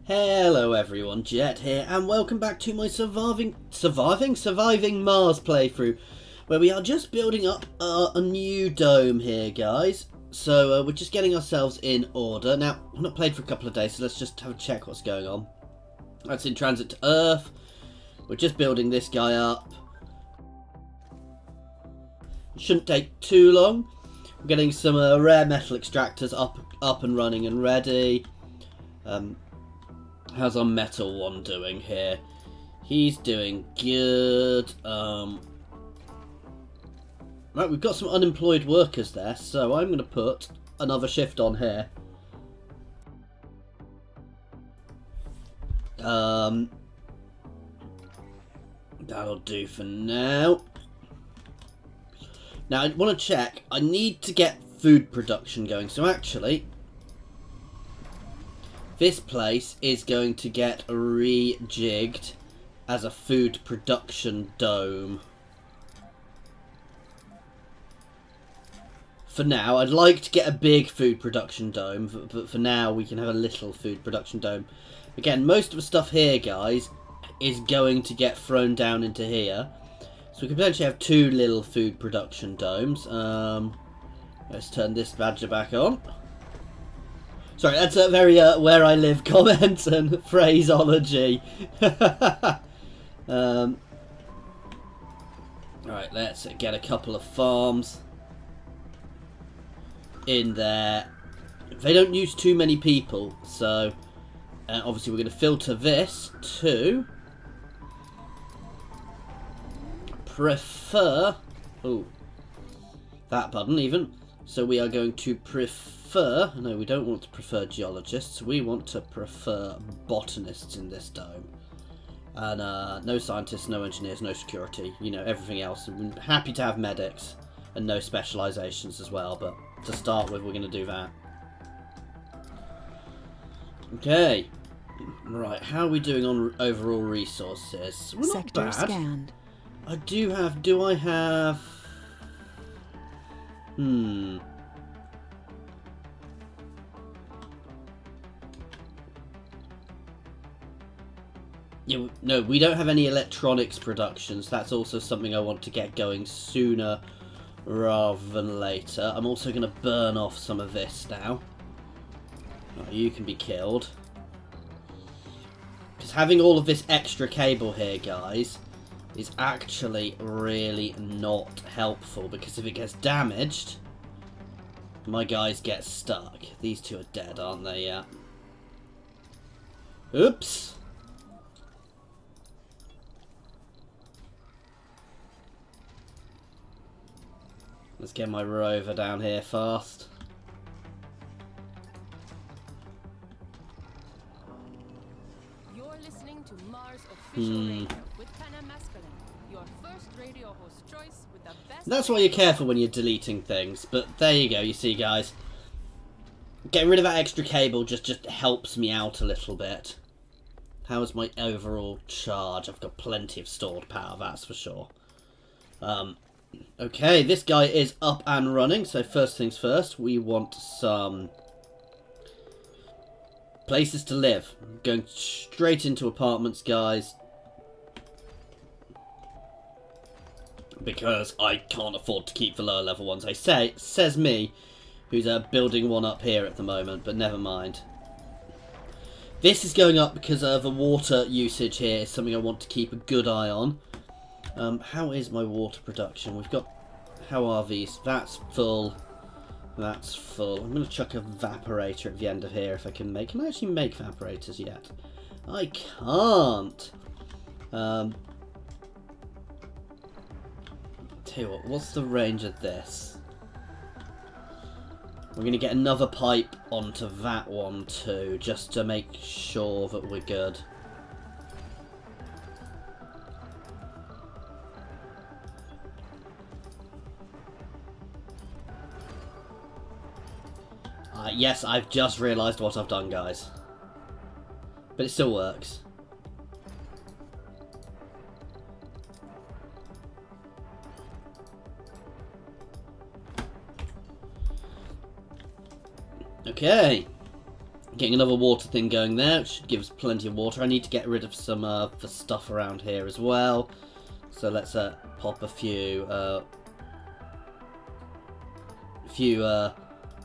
Hello everyone, Jet here, and welcome back to my surviving Mars playthrough, where we are just building up a new dome here, guys. So we're just getting ourselves in order. Now, I've not played for a couple of days, so let's just have a check what's going on. That's in transit to Earth. We're just building this guy up. It shouldn't take too long. We're getting some rare metal extractors up and running and ready. How's our metal one doing here? He's doing good. Right, we've got some unemployed workers there, so I'm going to put another shift on here. That'll do for now. Now, I want to check. I need to get food production going, so actually this place is going to get rejigged as a food production dome. For now, I'd like to get a big food production dome, but for now we can have a little food production dome. Again, most of the stuff here, guys, is going to get thrown down into here. So we could potentially have two little food production domes. Let's turn this badger back on. Sorry, that's a very where I live comment and phraseology. Alright, let's get a couple of farms in there. They don't use too many people, so obviously we're going to filter this to prefer. Oh, that button even. So we are going to prefer. No, we don't want to prefer geologists. We want to prefer botanists in this dome. And no scientists, no engineers, no security. You know, everything else. I'm happy to have medics and no specializations as well. But to start with, we're going to do that. Okay. Right, how are we doing on overall resources? We're not bad. Scanned. I do have... Do I have... Yeah, no, we don't have any electronics productions. That's also something I want to get going sooner rather than later. I'm also going to burn off some of this now. Oh, you can be killed. Because having all of this extra cable here, guys, is actually really not helpful, because if it gets damaged, my guys get stuck. These two are dead, aren't they? Yeah. Oops. Let's get my rover down here fast. You're listening to Mars Official Radio with Pana Masculine, your first radio host choice with the best. That's why you're careful when you're deleting things. But there you go. You see, guys, getting rid of that extra cable just helps me out a little bit. How's my overall charge? I've got plenty of stored power, that's for sure. Okay, this guy is up and running. So first things first, we want some places to live. Going straight into apartments, guys, because I can't afford to keep the lower level ones. Says me, who's building one up here at the moment, but never mind. This is going up because the water usage here is something I want to keep a good eye on. How is my water production? We've got... How are these? That's full. That's full. I'm going to chuck a evaporator at the end of here if I can make... Can I actually make evaporators yet? I can't. Tell you what, what's the range of this? We're going to get another pipe onto that one too, just to make sure that we're good. Yes, I've just realised what I've done, guys. But it still works. Okay. Getting another water thing going there, which should give us plenty of water. I need to get rid of some of the stuff around here as well. So let's pop a few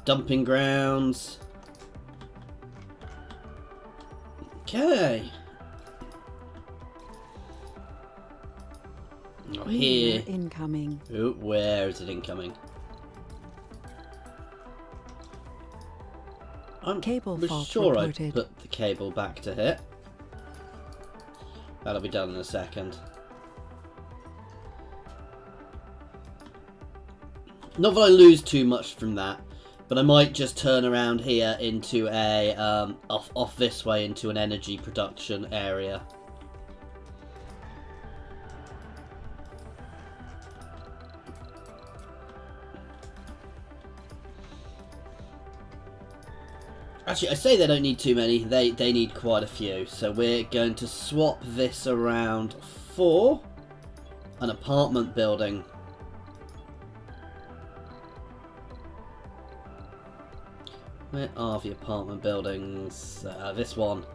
dumping grounds. Okay. Oh, here. Incoming. Oh, where is it incoming? I'm Cable fault sure reported. I put the cable back to hit. That'll be done in a second. Not that I lose too much from that, but I might just turn around here into a off this way into an energy production area. Actually, I say they don't need too many. They need quite a few. So we're going to swap this around for an apartment building. Where are the apartment buildings? This one.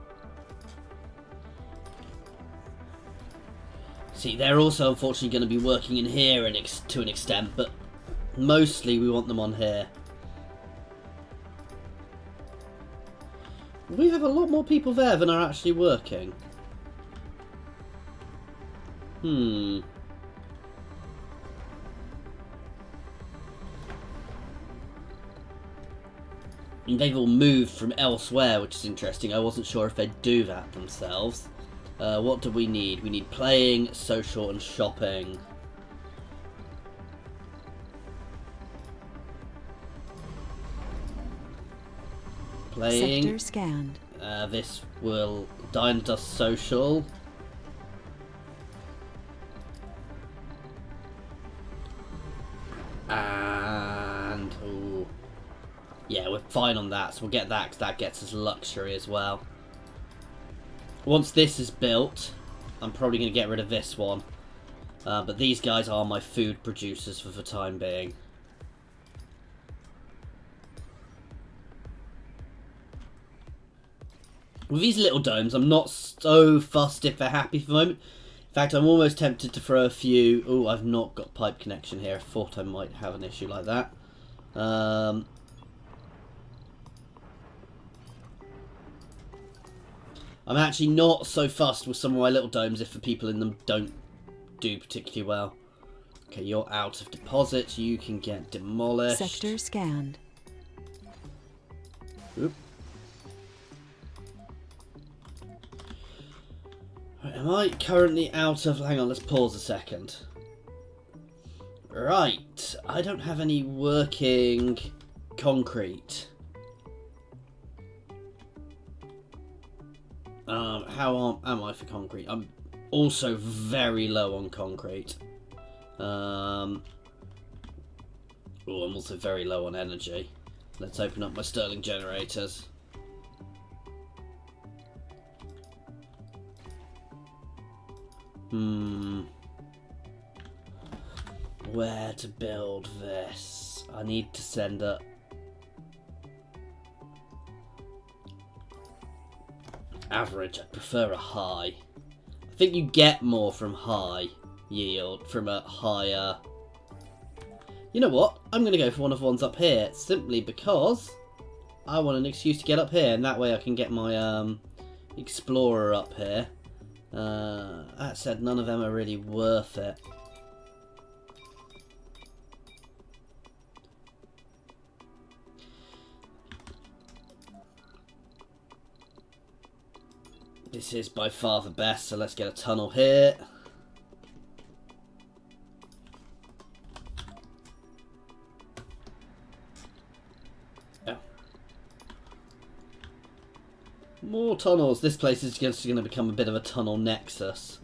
See, they're also unfortunately going to be working in here to an extent, but mostly we want them on here. We have a lot more people there than are actually working. And they've all moved from elsewhere, which is interesting. I wasn't sure if they'd do that themselves. What do we need? We need playing, social, and shopping. Playing. Sector scanned. This will dine us social. And ooh. Yeah, we're fine on that, so we'll get that because that gets us luxury as well. Once this is built, I'm probably going to get rid of this one. But these guys are my food producers for the time being. With these little domes, I'm not so fussed if they're happy for the moment. In fact, I'm almost tempted to throw a few... Oh, I've not got pipe connection here. I thought I might have an issue like that. I'm actually not so fussed with some of my little domes if the people in them don't do particularly well. Okay, you're out of deposit. You can get demolished. Sector scanned. Oop. Right, am I currently out of... Hang on, let's pause a second. Right, I don't have any working concrete. How am I for concrete? I'm also very low on concrete. Oh, I'm also very low on energy. Let's open up my Stirling generators. Where to build this? I need to send a... Average. I prefer a high. I think you get more from high yield, from a higher... You know what? I'm going to go for one of the ones up here, simply because I want an excuse to get up here, and that way I can get my Explorer up here. That said, none of them are really worth it. This is by far the best, so let's get a tunnel here. Yeah. More tunnels. This place is just going to become a bit of a tunnel nexus.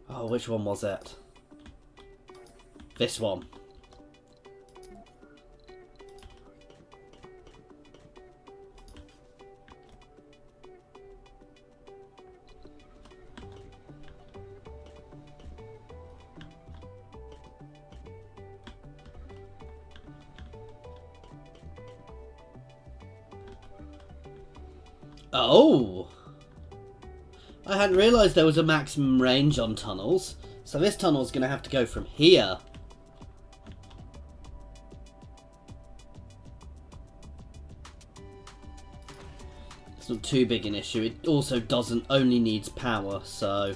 Oh, which one was it? This one. Oh! I hadn't realised there was a maximum range on tunnels. So this tunnel's going to have to go from here. It's not too big an issue. It also only needs power, so...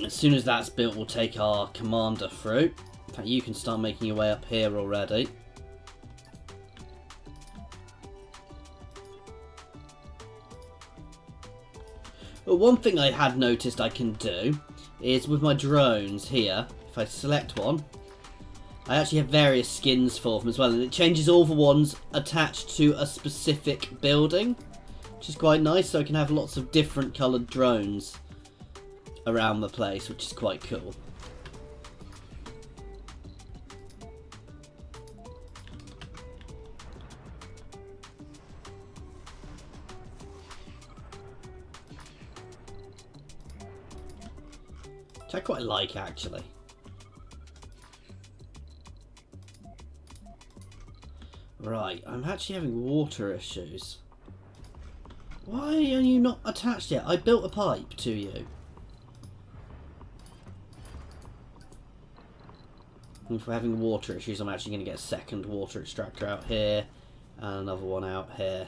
As soon as that's built, we'll take our commander through. In fact, you can start making your way up here already. But one thing I had noticed I can do is with my drones here, if I select one, I actually have various skins for them as well, and it changes all the ones attached to a specific building, which is quite nice, so I can have lots of different coloured drones around the place, which is quite cool. Which I quite like, actually. Right, I'm actually having water issues. Why are you not attached yet? I built a pipe to you. If we're having water issues, I'm actually going to get a second water extractor out here and another one out here.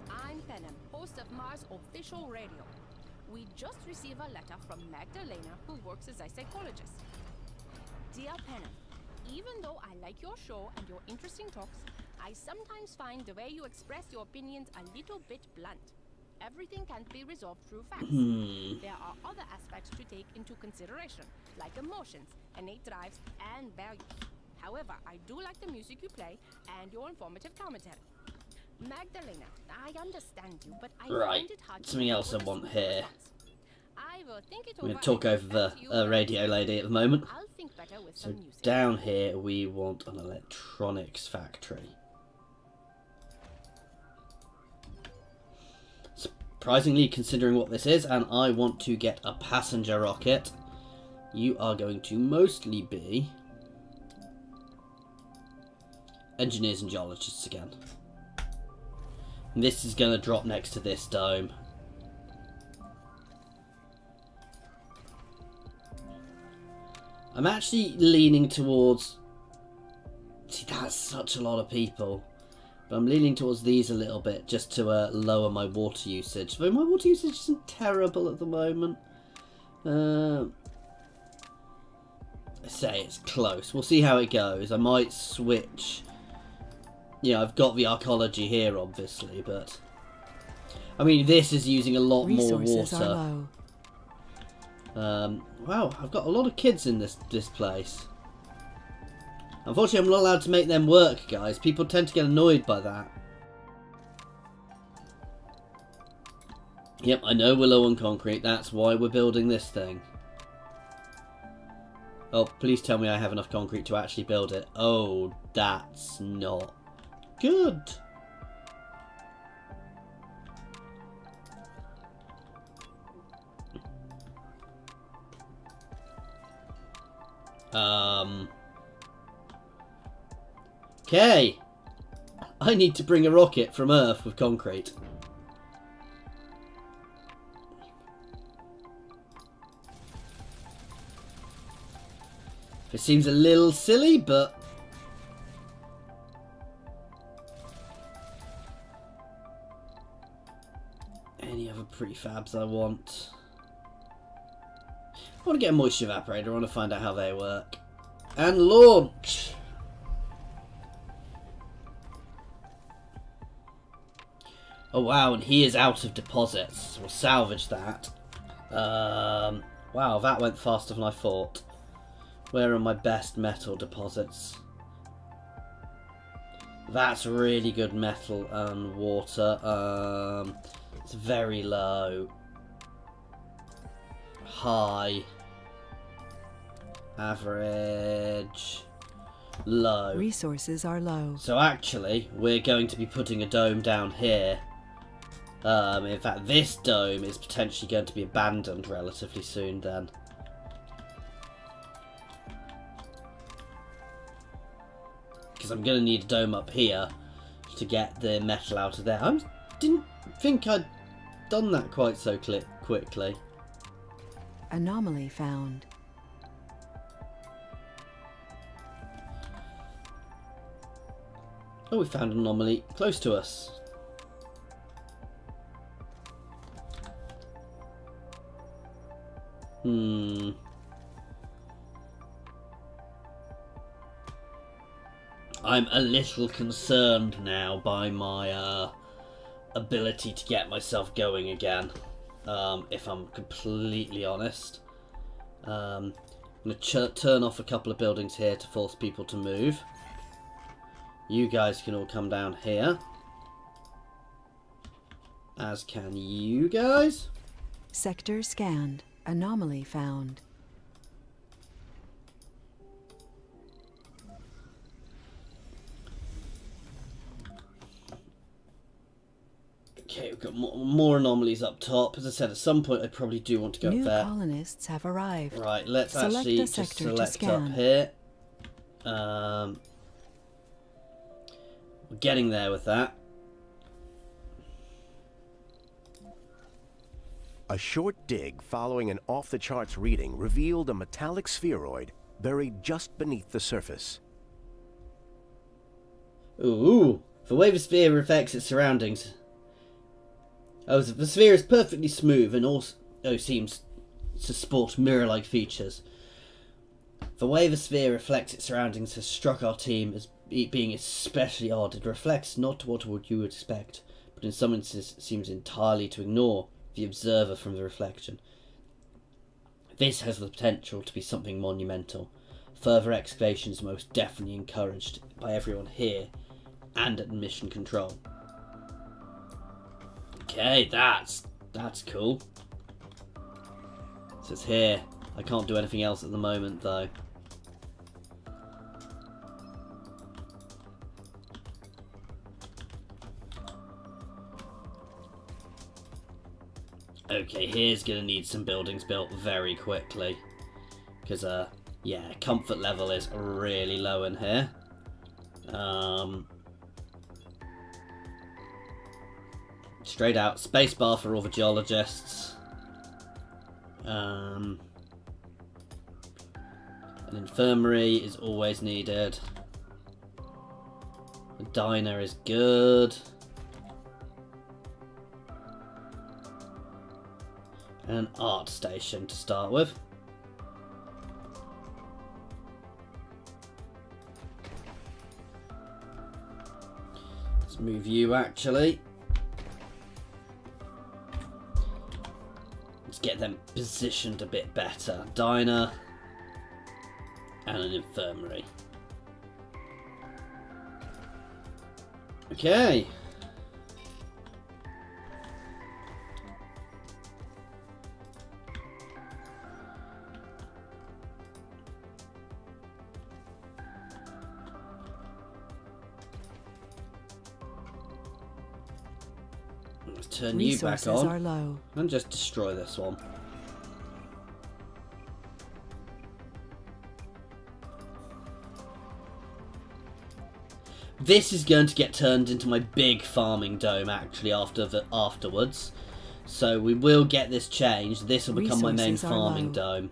I'm Penem, host of Mars Official Radio. We just received a letter from Magdalena, who works as a psychologist. Dear Penem, even though I like your show and your interesting talks, I sometimes find the way you express your opinions a little bit blunt. Everything can't be resolved through facts. There are other aspects to take into consideration, like emotions, innate drives, and values. However, I do like the music you play and your informative commentary. Magdalena, I understand you, but I find it hard to... Something else I want here. I will think it I'm over. going to talk over the radio lady at the moment. I'll think better with So some music. down here we want an electronics factory. Surprisingly, considering what this is, and I want to get a passenger rocket, you are going to mostly be engineers and geologists again. And this is going to drop next to this dome. I'm actually leaning towards... See, that's such a lot of people. But I'm leaning towards these a little bit just to lower my water usage. Though my water usage isn't terrible at the moment. I say it's close. We'll see how it goes. I might switch. Yeah, I've got the archaeology here, obviously, but... I mean, this is using a lot more Resources water. are low. Wow, I've got a lot of kids in this place. Unfortunately, I'm not allowed to make them work, guys. People tend to get annoyed by that. Yep, I know we're low on concrete. That's why we're building this thing. Oh, please tell me I have enough concrete to actually build it. Oh, that's not good. Okay. I need to bring a rocket from Earth with concrete. It seems a little silly, but... Any other prefabs I want? I want to get a moisture evaporator. I want to find out how they work. And launch! Oh wow, and he is out of deposits. We'll salvage that. Wow, that went faster than I thought. Where are my best metal deposits? That's really good metal and water. It's very low. High. Average. Low. Resources are low. So actually, we're going to be putting a dome down here. In fact, this dome is potentially going to be abandoned relatively soon then. because I'm going to need a dome up here to get the metal out of there. I didn't think I'd done that quite so quickly. Anomaly found. Oh, we found an anomaly close to us. I'm a little concerned now by my ability to get myself going again, if I'm completely honest. I'm going to turn off a couple of buildings here to force people to move. You guys can all come down here. As can you guys. Sector scanned. Anomaly found. Okay, we've got more anomalies up top. As I said, at some point I probably do want to go New up there. colonists have arrived. Right, let's Select actually a just sector to select scan. up here. We're getting there with that. A short dig following an off-the-charts reading revealed a metallic spheroid buried just beneath the surface. Ooh, the way the sphere reflects its surroundings. Oh, the sphere is perfectly smooth and also seems to sport mirror-like features. The way the sphere reflects its surroundings has struck our team as being especially odd. It reflects not what you would expect, but in some instances seems entirely to ignore the observer from the reflection. This has the potential to be something monumental. Further excavation is most definitely encouraged by everyone here and at mission control. Okay, that's cool. So it's here. I can't do anything else at the moment though. Okay, here's gonna need some buildings built very quickly. Because, yeah, comfort level is really low in here. Straight out, spacebar for all the geologists. An infirmary is always needed. A diner is good. And an art station to start with. Let's move you actually. Let's get them positioned a bit better. Diner and an infirmary. Okay. Let's turn you back Resources on are low. and just destroy this one. This is going to get turned into my big farming dome actually afterwards. So we will get this changed. This will become my main Resources are farming low. dome.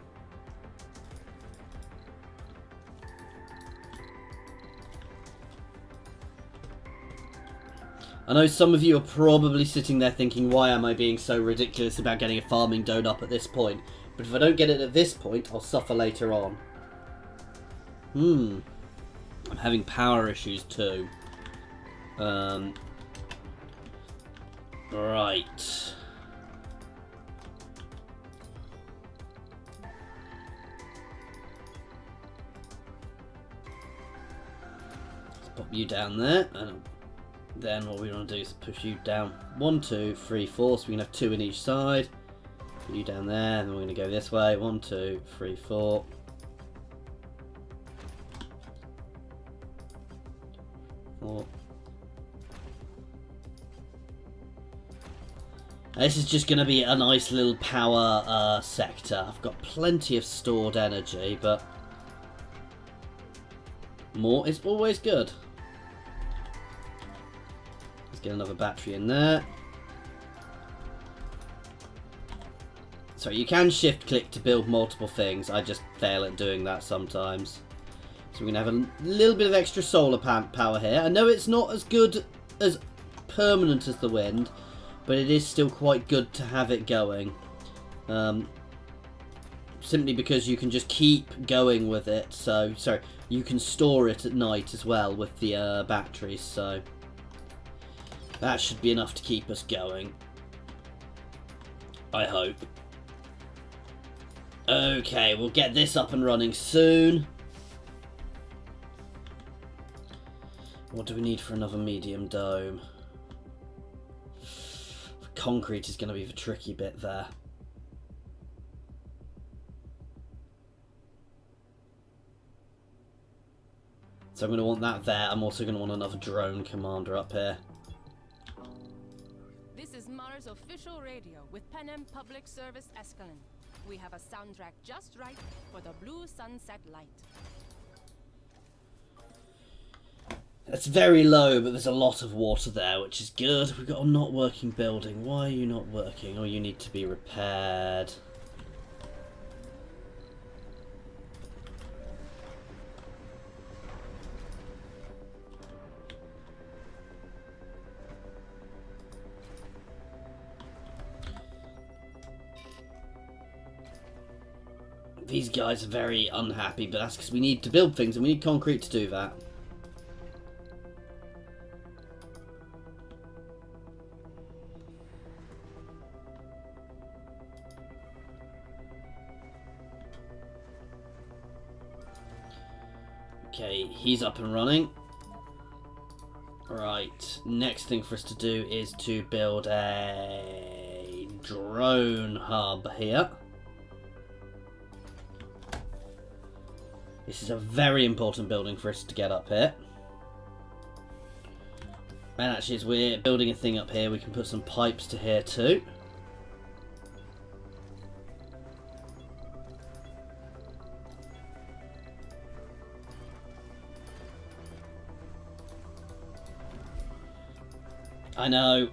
I know some of you are probably sitting there thinking, why am I being so ridiculous about getting a farming dome up at this point? But if I don't get it at this point, I'll suffer later on. I'm having power issues too. Right. Let's pop you down there, and then what we want to do is push you down 1, 2, 3, 4, so we can have 2 in each side. Put you down there, and then we're going to go this way. 1, 2, 3, 4. This is just going to be a nice little power sector. I've got plenty of stored energy, but more is always good. get another battery in there. So you can shift click to build multiple things. I just fail at doing that sometimes. So we're going to have a little bit of extra solar power here. I know it's not as good as permanent as the wind, but it is still quite good to have it going. Simply because you can just keep going with it. So, sorry, you can store it at night as well with the batteries. So that should be enough to keep us going. I hope. Okay, we'll get this up and running soon. What do we need for another medium dome? Concrete is going to be the tricky bit there. So I'm going to want that there. I'm also going to want another drone commander up here. This is Mars official radio with Panem Public Service Escalon. We have a soundtrack just right for the blue sunset light. It's very low, but there's a lot of water there, which is good. We've got a not working building. Why are you not working? Oh, you need to be repaired. These guys are very unhappy, but that's because we need to build things and we need concrete to do that. Okay, he's up and running. Right, next thing for us to do is to build a drone hub here. This is a very important building for us to get up here. And actually, as we're building a thing up here, we can put some pipes to here too. I know.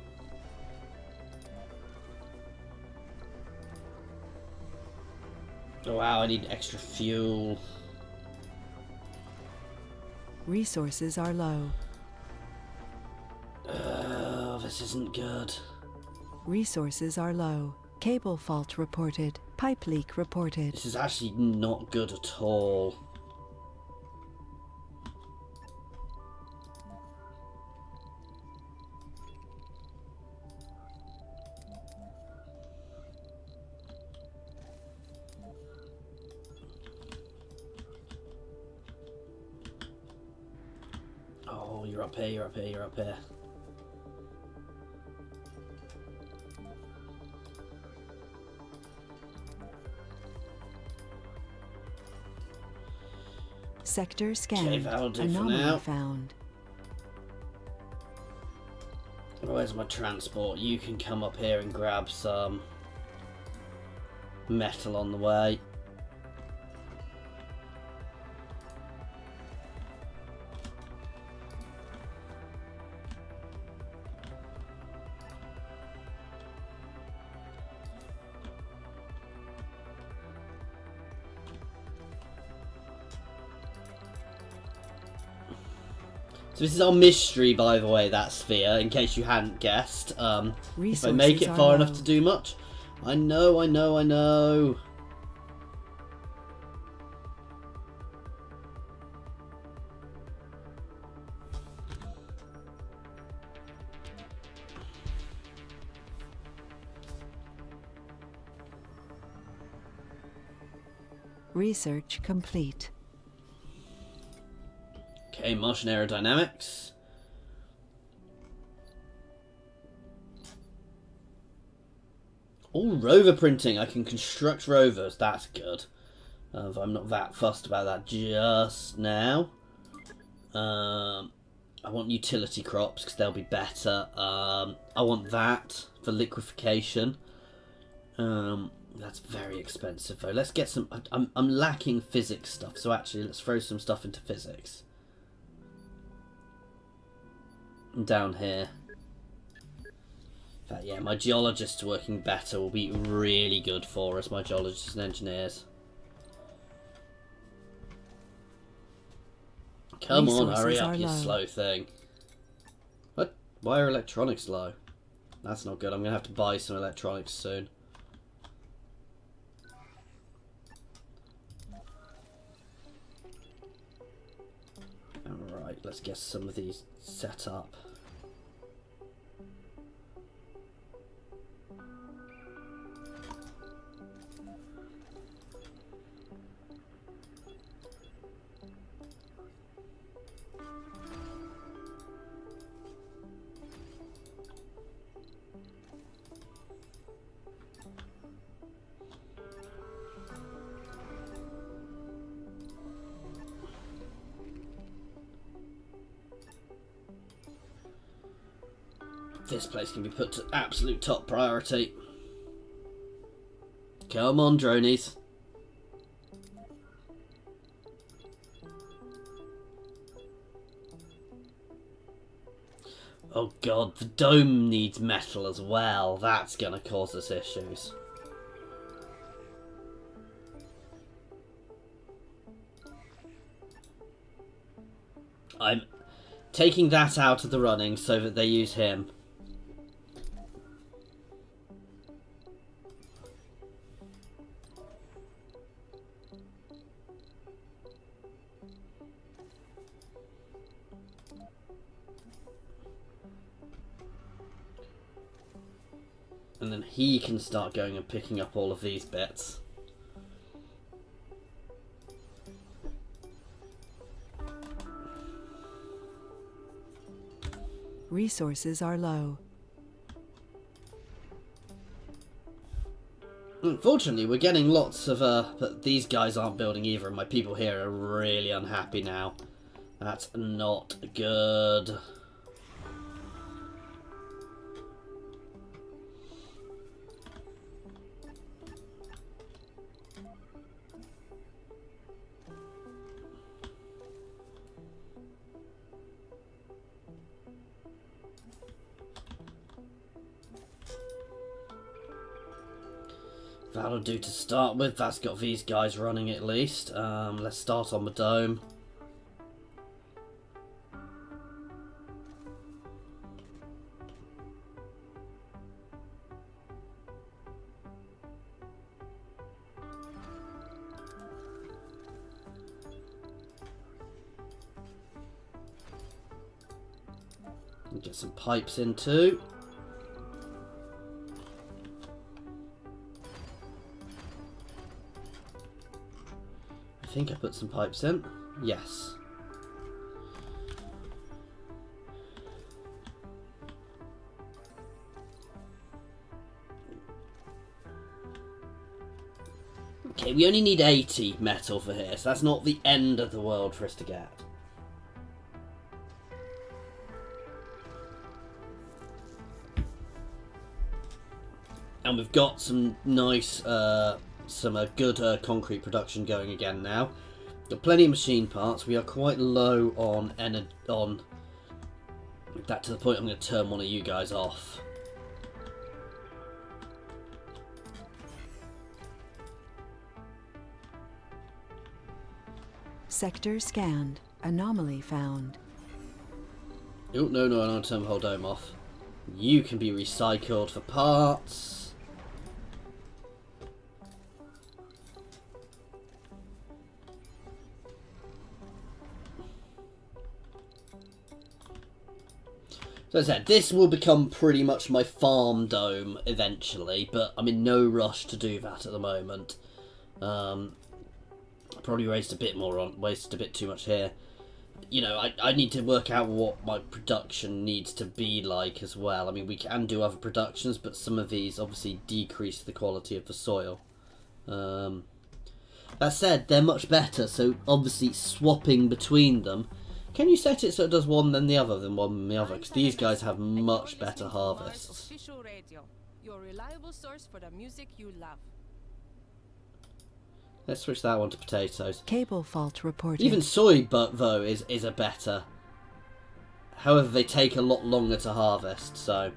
Oh, wow, I need extra fuel. Resources are low. Oh, this isn't good. Resources are low. Cable fault reported. Pipe leak reported. This is actually not good at all. Oh, you're up here, you're up here, you're up here. Sector scanned. Okay, that'll do for Anomaly now. found. Where's my transport? You can come up here and grab some metal on the way. So this is our mystery, by the way, that sphere, in case you hadn't guessed. If I make it Resources far are enough low. to do much. I know, I know, I know. Research complete. Okay, Martian aerodynamics. Oh, rover printing. I can construct rovers. That's good. I'm not that fussed about that just now. I want utility crops because they'll be better. I want that for liquefaction. That's very expensive though. Let's get some. I'm lacking physics stuff, so actually let's throw some stuff into physics. Down here. But yeah, my geologists working better will be really good for us, my geologists and engineers. Come on, hurry up, you slow thing. What? Why are electronics low? That's not good. I'm going to have to buy some electronics soon. Alright, let's get some of these set up. This place can be put to absolute top priority. Come on, dronies. Oh god, the dome needs metal as well. That's gonna cause us issues. I'm taking that out of the running so that they use him. And then he can start going and picking up all of these bits. Resources are low. Unfortunately, we're getting lots of, but these guys aren't building either, and my people here are really unhappy now. That's not good. That'll do to start with. That's got these guys running at least. Let's start on the dome. And get some pipes in too. I think I put some pipes in. Yes. Okay, we only need 80 metal for here, so that's not the end of the world for us to get. And we've got some nice good concrete production going again now. Got plenty of machine parts. We are quite low on that, to the point I'm going to turn one of you guys off. Sector scanned. Anomaly found. Oh, no, I don't want to turn the whole dome off. You can be recycled for parts. So as I said, this will become pretty much my farm dome eventually, but I'm in no rush to do that at the moment. I probably wasted a bit too much here. You know, I need to work out what my production needs to be like as well. I mean, we can do other productions, but some of these obviously decrease the quality of the soil. That said, they're much better, so obviously swapping between them. Can you set it so it does one then the other than one then the other? Because these guys have much better harvests. Official radio, your reliable source for the music you love. Let's switch that one to potatoes. Cable fault reported. Even soy, but though, is a better. However, they take a lot longer to harvest, so.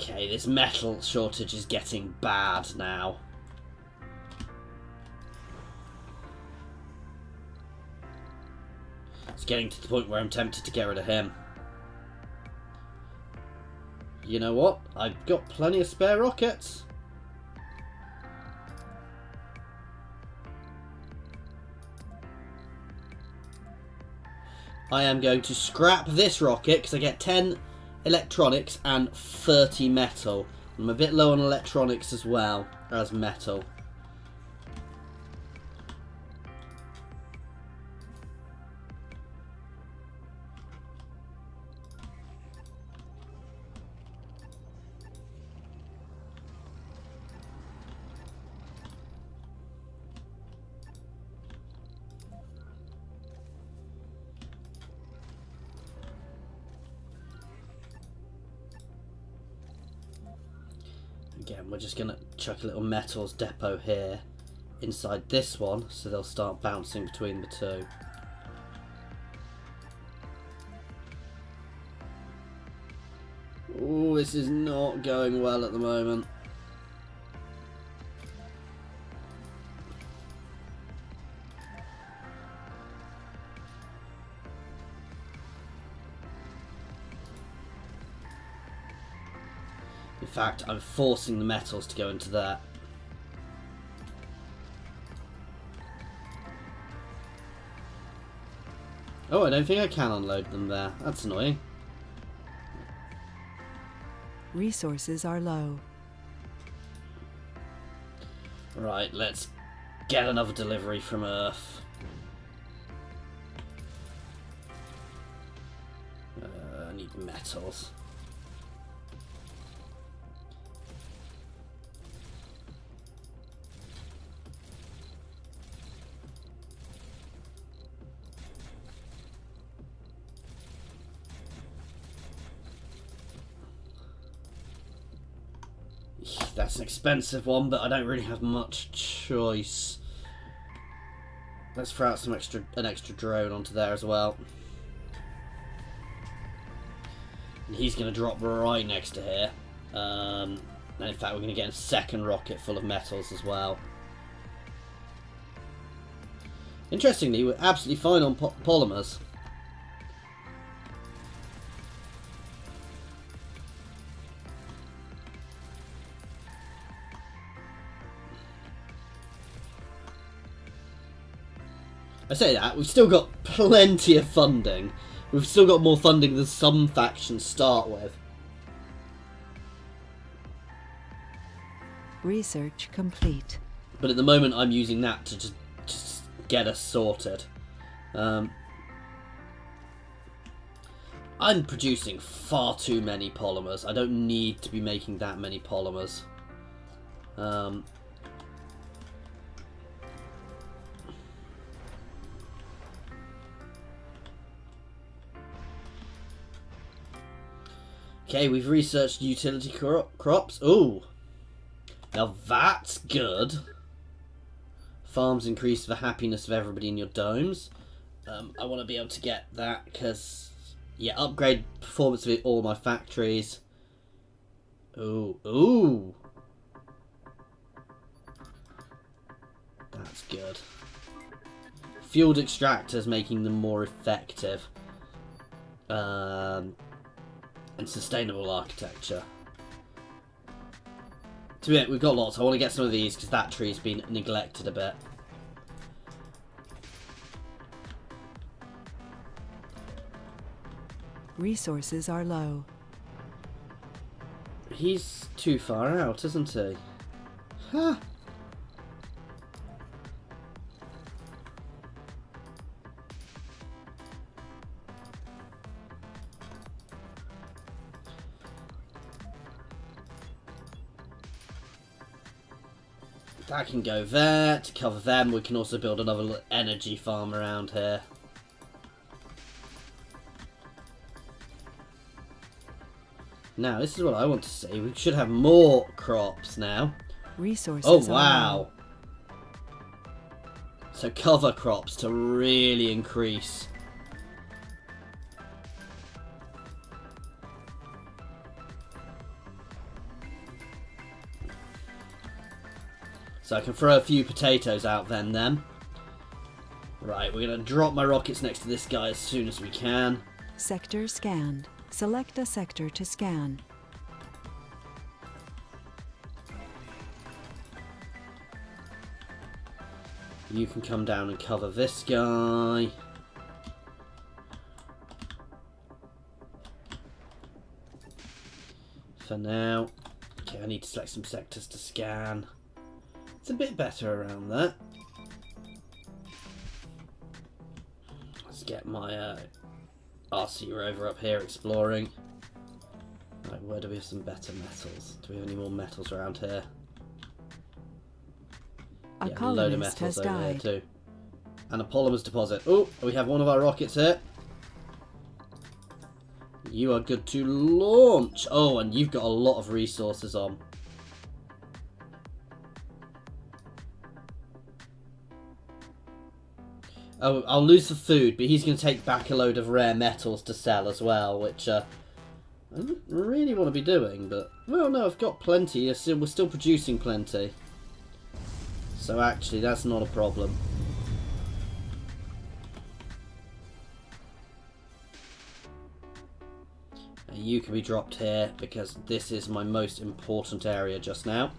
Okay, this metal shortage is getting bad now. It's getting to the point where I'm tempted to get rid of him. You know what? I've got plenty of spare rockets. I am going to scrap this rocket because I get 10 electronics and 30 metal. I'm a bit low on electronics as well as metal. Again, we're just going to chuck a little metals depot here inside this one, so they'll start bouncing between the two. Ooh, this is not going well at the moment. In fact, I'm forcing the metals to go into that. Oh, I don't think I can unload them there. That's annoying. Resources are low. Right, let's get another delivery from Earth. I need metals. That's an expensive one, but I don't really have much choice. Let's throw out an extra drone onto there as well. And he's going to drop right next to here. And in fact, we're going to get a second rocket full of metals as well. Interestingly, we're absolutely fine on polymers. I say that, we've still got plenty of funding. We've still got more funding than some factions start with. Research complete. But at the moment I'm using that to just get us sorted. I'm producing far too many polymers. I don't need to be making that many polymers. Okay, we've researched utility crops. Ooh, now that's good. Farms increase the happiness of everybody in your domes. I want to be able to get that because, yeah, upgrade performance of all my factories. Ooh. That's good. Fueled extractors, making them more effective. And sustainable architecture. To be honest, we've got lots. I want to get some of these because that tree's been neglected a bit. Resources are low. He's too far out, isn't he? Huh. That can go there. To cover them, we can also build another little energy farm around here. Now, this is what I want to see. We should have more crops now. Resources Oh, are wow. low. So cover crops to really increase. So I can throw a few potatoes out then. Right, we're going to drop my rockets next to this guy as soon as we can. Sector scanned. Select a sector to scan. You can come down and cover this guy. For now. Okay, I need to select some sectors to scan. It's a bit better around there. Let's get my RC rover up here exploring. Right, where do we have some better metals? Do we have any more metals around here? A Yeah, a load of colonist metals has over here died. too. And a polymers deposit. Oh, we have one of our rockets here. You are good to launch. Oh, and you've got a lot of resources on. Oh, I'll lose the food, but he's going to take back a load of rare metals to sell as well, which I don't really want to be doing, but... Well, no, I've got plenty. We're still producing plenty. So actually, that's not a problem. And you can be dropped here, because this is my most important area just now.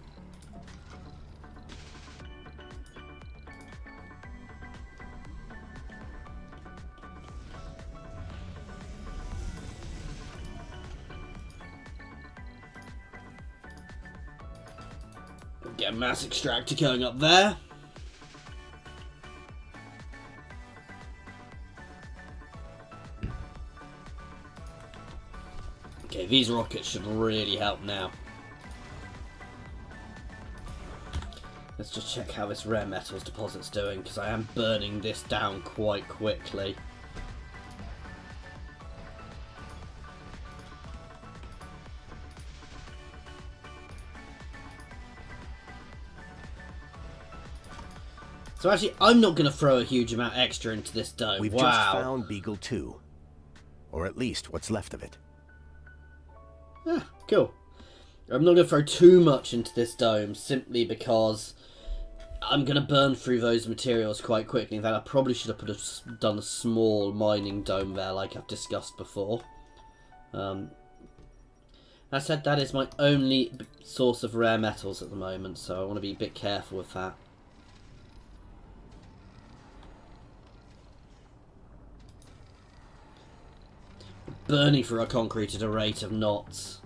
Get a mass extractor going up there. Okay, these rockets should really help now. Let's just check how this rare metals deposit's doing, because I am burning this down quite quickly. So actually, I'm not going to throw a huge amount extra into this dome. We've just found Beagle 2. Or at least what's left of it. Ah, cool. I'm not going to throw too much into this dome, simply because I'm going to burn through those materials quite quickly. In fact, I probably should have done a small mining dome there, like I've discussed before. That said, that is my only source of rare metals at the moment, so I want to be a bit careful with that. Burning through our concrete at a rate of knots.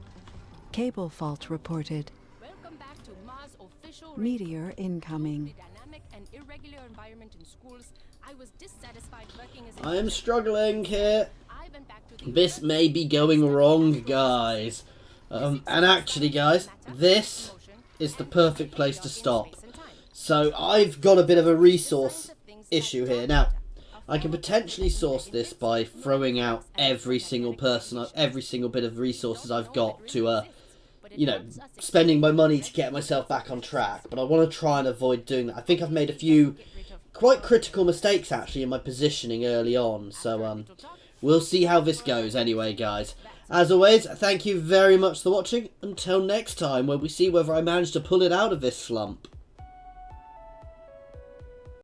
Cable fault reported. Welcome back to Mars official Meteor incoming. The dynamic and irregular environment in schools. I was dissatisfied working as I am struggling here. I went back to the This may be going wrong, guys. And actually, guys, this is the perfect place to stop. So I've got a bit of a resource issue here. Now, I can potentially source this by throwing out every single person, every single bit of resources I've got to, you know, spending my money to get myself back on track. But I want to try and avoid doing that. I think I've made a few quite critical mistakes, actually, in my positioning early on. So, we'll see how this goes anyway, guys. As always, thank you very much for watching. Until next time, where we see whether I manage to pull it out of this slump.